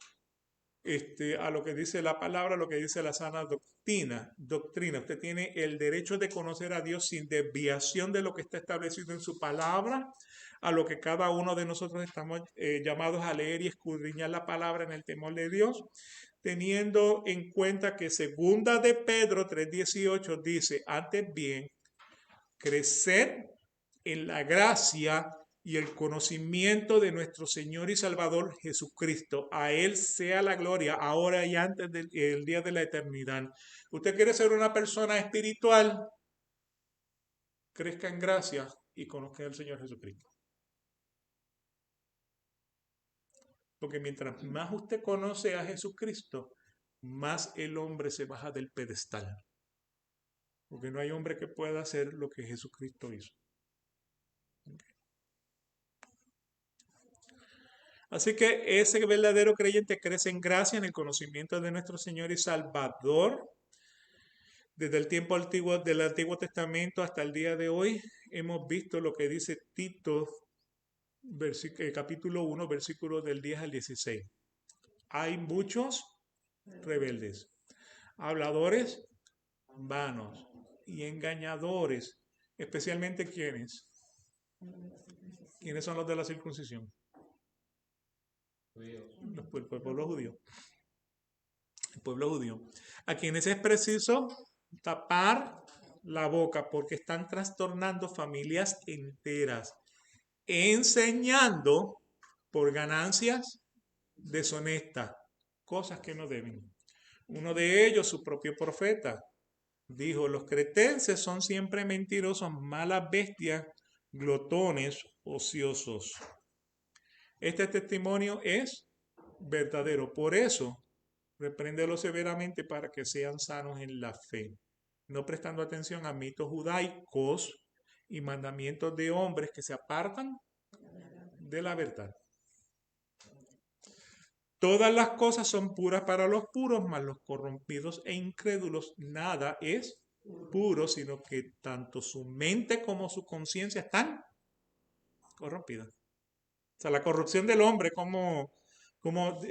a lo que dice la palabra, lo que dice la sana doctrina. Usted tiene el derecho de conocer a Dios sin desviación de lo que está establecido en su palabra, a lo que cada uno de nosotros estamos llamados a leer y escudriñar la palabra en el temor de Dios, teniendo en cuenta que segunda de Pedro 3:18 dice, antes bien, crecer en la gracia y el conocimiento de nuestro Señor y Salvador Jesucristo. A Él sea la gloria, ahora y antes del día de la eternidad. ¿Usted quiere ser una persona espiritual? Crezca en gracia y conozca al Señor Jesucristo. Porque mientras más usted conoce a Jesucristo, más el hombre se baja del pedestal. Porque no hay hombre que pueda hacer lo que Jesucristo hizo. Así que ese verdadero creyente crece en gracia, en el conocimiento de nuestro Señor y Salvador. Desde el tiempo antiguo, del Antiguo Testamento hasta el día de hoy, hemos visto lo que dice Tito, capítulo 1, versículos del 10 al 16. Hay muchos rebeldes, habladores vanos y engañadores, especialmente ¿quiénes? ¿Quiénes son los de la circuncisión? El pueblo judío. El pueblo judío. A quienes es preciso tapar la boca porque están trastornando familias enteras, enseñando por ganancias deshonestas, cosas que no deben. Uno de ellos, su propio profeta, dijo, los cretenses son siempre mentirosos, malas bestias, glotones, ociosos. Este testimonio es verdadero. Por eso, repréndelo severamente para que sean sanos en la fe, no prestando atención a mitos judaicos y mandamientos de hombres que se apartan de la verdad. Todas las cosas son puras para los puros, mas los corrompidos e incrédulos nada es puro, sino que tanto su mente como su conciencia están corrompidas. O sea, la corrupción del hombre, cómo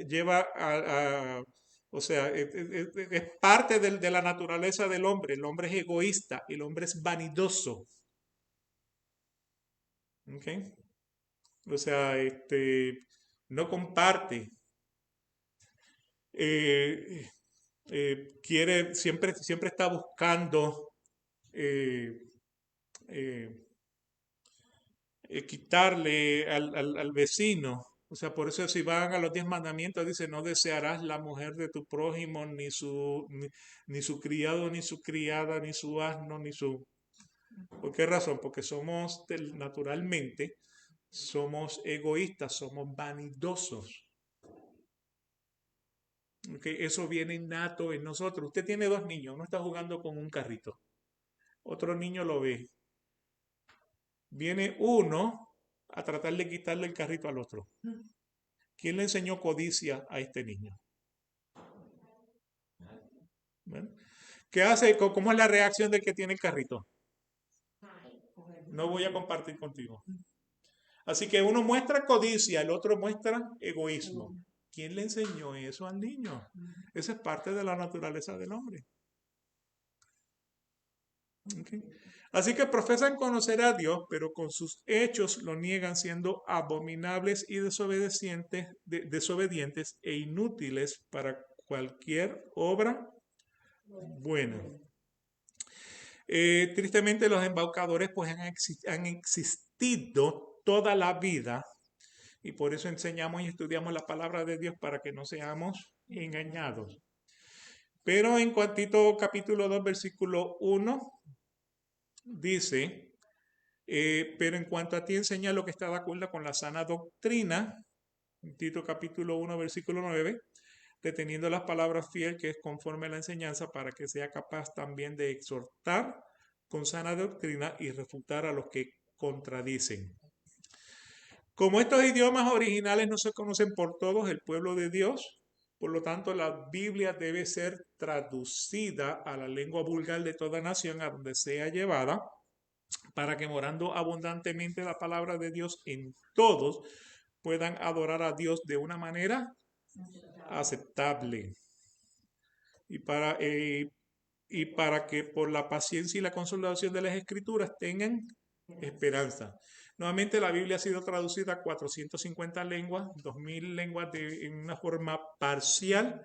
lleva o sea, es parte de la naturaleza del hombre. El hombre es egoísta, el hombre es vanidoso. ¿Ok? O sea, no comparte. Eh, siempre está buscando eh, eh, quitarle al vecino. O sea, por eso si van a los 10 mandamientos, dice, no desearás la mujer de tu prójimo, ni su criado, ni su criada, ni su asno, ni su... ¿Por qué razón? Porque naturalmente, somos egoístas, somos vanidosos. Okay, eso viene innato en nosotros. Usted tiene 2 niños, uno está jugando con un carrito, otro niño lo ve. Viene uno a tratar de quitarle el carrito al otro. ¿Quién le enseñó codicia a este niño? ¿Ven? ¿Qué hace? ¿Cómo es la reacción del que tiene el carrito? No voy a compartir contigo. Así que uno muestra codicia, el otro muestra egoísmo. ¿Quién le enseñó eso al niño? Esa es parte de la naturaleza del hombre. Okay. Así que profesan conocer a Dios, pero con sus hechos lo niegan, siendo abominables y desobedientes e inútiles para cualquier obra buena. Tristemente los embaucadores pues han existido toda la vida y por eso enseñamos y estudiamos la palabra de Dios para que no seamos engañados. Pero en cuantito capítulo 2 versículo 1 dice, pero en cuanto a ti enseña lo que está de acuerdo con la sana doctrina, Tito capítulo 1 versículo 9, reteniendo las palabras fiel que es conforme a la enseñanza para que sea capaz también de exhortar con sana doctrina y refutar a los que contradicen. Como estos idiomas originales no se conocen por todos, el pueblo de Dios, por lo tanto la Biblia debe ser traducida a la lengua vulgar de toda nación a donde sea llevada, para que morando abundantemente la palabra de Dios en todos puedan adorar a Dios de una manera aceptable. Y para que por la paciencia y la consolación de las escrituras tengan esperanza. Nuevamente la Biblia ha sido traducida a 450 lenguas, 2000 lenguas en una forma parcial.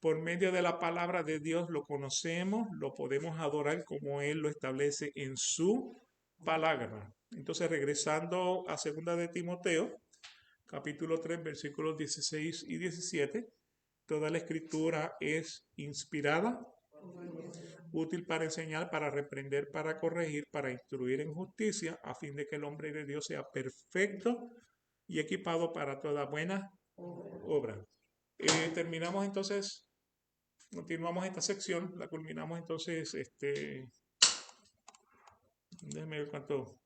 Por medio de la palabra de Dios lo conocemos, lo podemos adorar como Él lo establece en su palabra. Entonces, regresando a 2 de Timoteo, capítulo 3, versículos 16 y 17, toda la escritura es inspirada, útil para enseñar, para reprender, para corregir, para instruir en justicia, a fin de que el hombre de Dios sea perfecto y equipado para toda buena obra. Terminamos entonces, continuamos esta sección, la culminamos entonces, déjeme ver cuánto.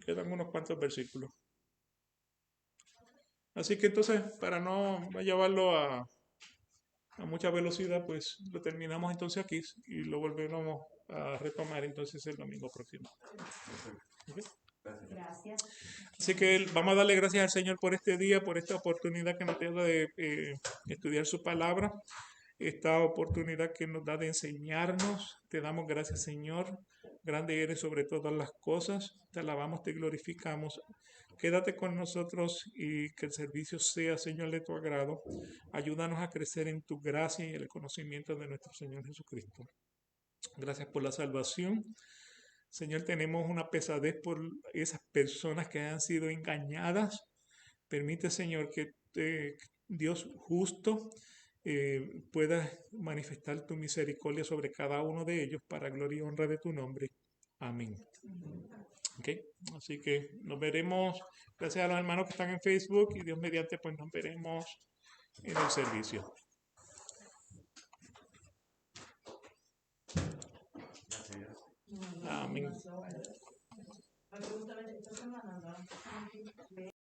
Quedan unos cuantos versículos. Así que entonces, para no llevarlo a mucha velocidad, pues lo terminamos entonces aquí y lo volveremos a retomar entonces el domingo próximo. ¿Okay? Gracias. Así que vamos a darle gracias al Señor por este día, por esta oportunidad que nos da de estudiar su palabra, esta oportunidad que nos da de enseñarnos. Te damos gracias, Señor. Grande eres sobre todas las cosas. Te alabamos, te glorificamos. Quédate con nosotros y que el servicio sea, Señor, de tu agrado. Ayúdanos a crecer en tu gracia y en el conocimiento de nuestro Señor Jesucristo. Gracias por la salvación. Señor, tenemos una pesadez por esas personas que han sido engañadas. Permite, Señor, que Dios justo pueda manifestar tu misericordia sobre cada uno de ellos para gloria y honra de tu nombre. Amén. Okay. Así que nos veremos. Gracias a los hermanos que están en Facebook y Dios mediante, pues nos veremos en el servicio. Amén. justamente esta semana andaban